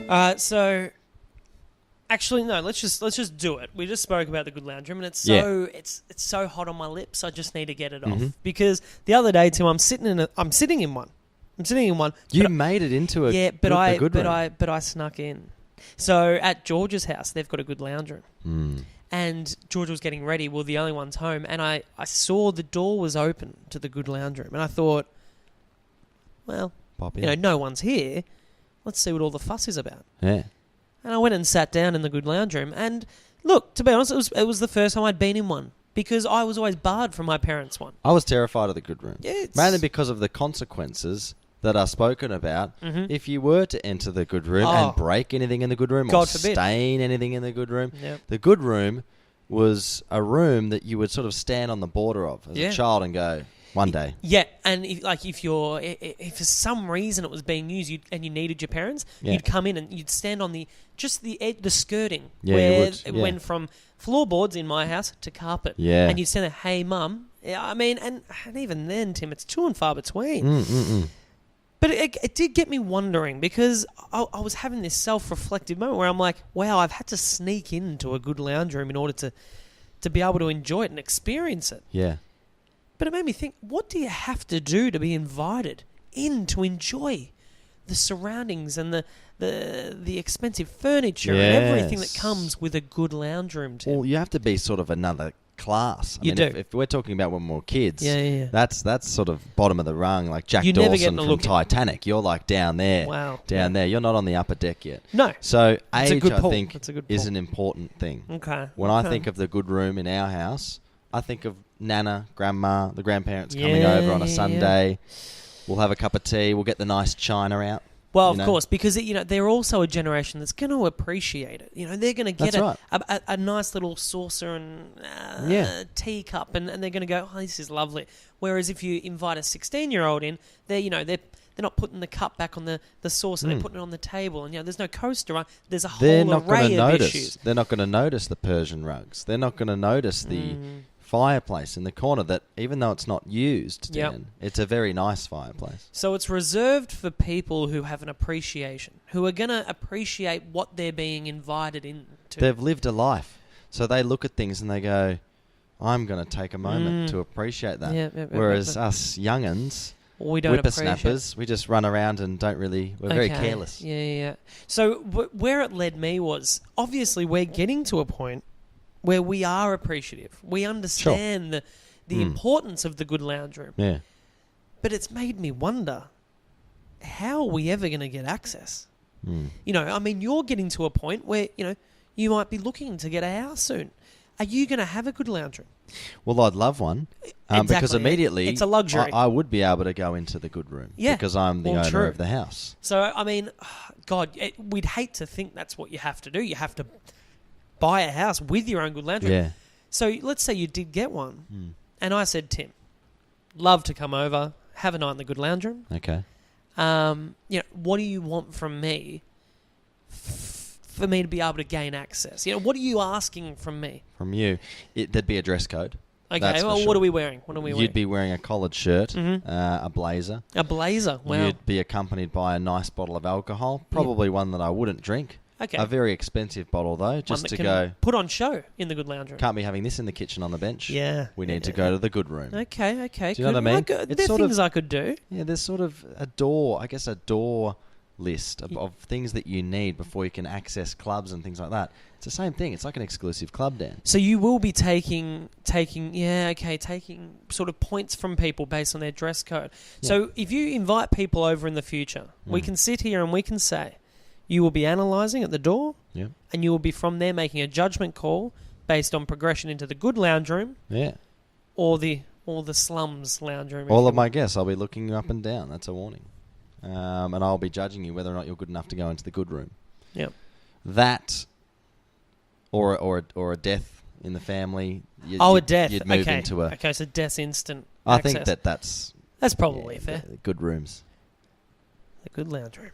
So, actually, no. Let's just do it. We just spoke about the Good Loungeroom, and it's so hot on my lips. I just need to get it off because the other day, Tim, I'm sitting in one. You made it into a good room. But I snuck in. So at George's house, they've got a Good Loungeroom, and George was getting ready. Well, the only one's home, and I saw the door was open to the Good Loungeroom, and I thought, well, no one's here. Let's see what all the fuss is about. Yeah. And I went and sat down in the Good Loungeroom, and look, to be honest, it was the first time I'd been in one because I was always barred from my parents' one. I was terrified of the Good Room, Yeah, mainly because of the consequences that are spoken about if you were to enter the Good Room and break anything in the Good Room God or forbid. stain anything in the Good Room. Yep. The Good Room was a room that you would sort of stand on the border of as a child and go, one day. Yeah, and if for some reason it was being used and you needed your parents, you'd come in and you'd stand on the skirting where it went from floorboards in my house to carpet. Yeah. And you'd stand there, hey, mum. I mean, and even then, Tim, it's few and far between. But it did get me wondering because I was having this self-reflective moment where I'm like, wow, I've had to sneak into a Good Loungeroom in order to be able to enjoy it and experience it. Yeah. But it made me think, what do you have to do to be invited in to enjoy the surroundings and the expensive furniture and everything that comes with a Good Loungeroom, Tim? Well, you have to be sort of another class. You do. If we're talking about when we were kids, Yeah. that's sort of bottom of the rung, like Jack You never get Dawson to from look Titanic. You're like down there. Wow. Down there. You're not on the upper deck yet. No. So That's a age, good I pull. think, That's a good is pull. an important thing. Okay. When I think of the Good Room in our house, I think of Nana, Grandma, the grandparents coming over on a Sunday. We'll have a cup of tea. We'll get the nice china out. Well, of course, because they're also a generation that's going to appreciate it. They're going to get a nice little saucer and teacup, and they're going to go, oh, this is lovely. Whereas if you invite a 16-year-old in, they're not putting the cup back on the saucer, they're putting it on the table, and there's no coaster on. There's a whole array of issues. They're not going to notice the Persian rugs. They're not going to notice the fireplace in the corner that, even though it's not used, Dan, it's a very nice fireplace. So it's reserved for people who have an appreciation, who are going to appreciate what they're being invited into. They've lived a life. So they look at things and they go, I'm going to take a moment to appreciate that. Whereas us young'uns, we don't whippersnappers, we just run around and we're very careless. Yeah. So where it led me was, obviously we're getting to a point where we are appreciative. We understand the importance of the Good Loungeroom. Yeah. But it's made me wonder, how are we ever going to get access? You're getting to a point where, you might be looking to get a house soon. Are you going to have a Good Loungeroom? Well, I'd love one. Exactly. Because immediately it's a luxury. I would be able to go into the Good Room because I'm the owner of the house. So, God, we'd hate to think that's what you have to do. You have to buy a house with your own Good Loungeroom. Yeah. So let's say you did get one, and I said, Tim, love to come over, have a night in the Good Loungeroom. Okay. What do you want from me for me to be able to gain access? What are you asking from me? From you, there'd be a dress code. Okay. Well, what are we wearing? You'd be wearing a collared shirt, a blazer. A blazer. Wow. You'd be accompanied by a nice bottle of alcohol, probably one that I wouldn't drink. Okay. A very expensive bottle, though, just to go... put on show in the Good Loungeroom. Can't be having this in the kitchen on the bench. Yeah. We need to go to the Good Room. Okay. Do you know what I mean? There's things I could do. Yeah, there's sort of a door list of things that you need before you can access clubs and things like that. It's the same thing. It's like an exclusive club, Dan. So you will be taking sort of points from people based on their dress code. Yeah. So if you invite people over in the future, we can sit here and we can say, you will be analysing at the door, and you will be from there making a judgment call based on progression into the Good Loungeroom, or the slums loungeroom. All of my guests, I'll be looking you up and down. That's a warning, and I'll be judging you whether or not you're good enough to go into the Good Room. Yep. That, or a death in the family. A death. You'd move into a. Okay, so death's instant. I access. think that's probably fair. Good rooms. The Good Loungeroom.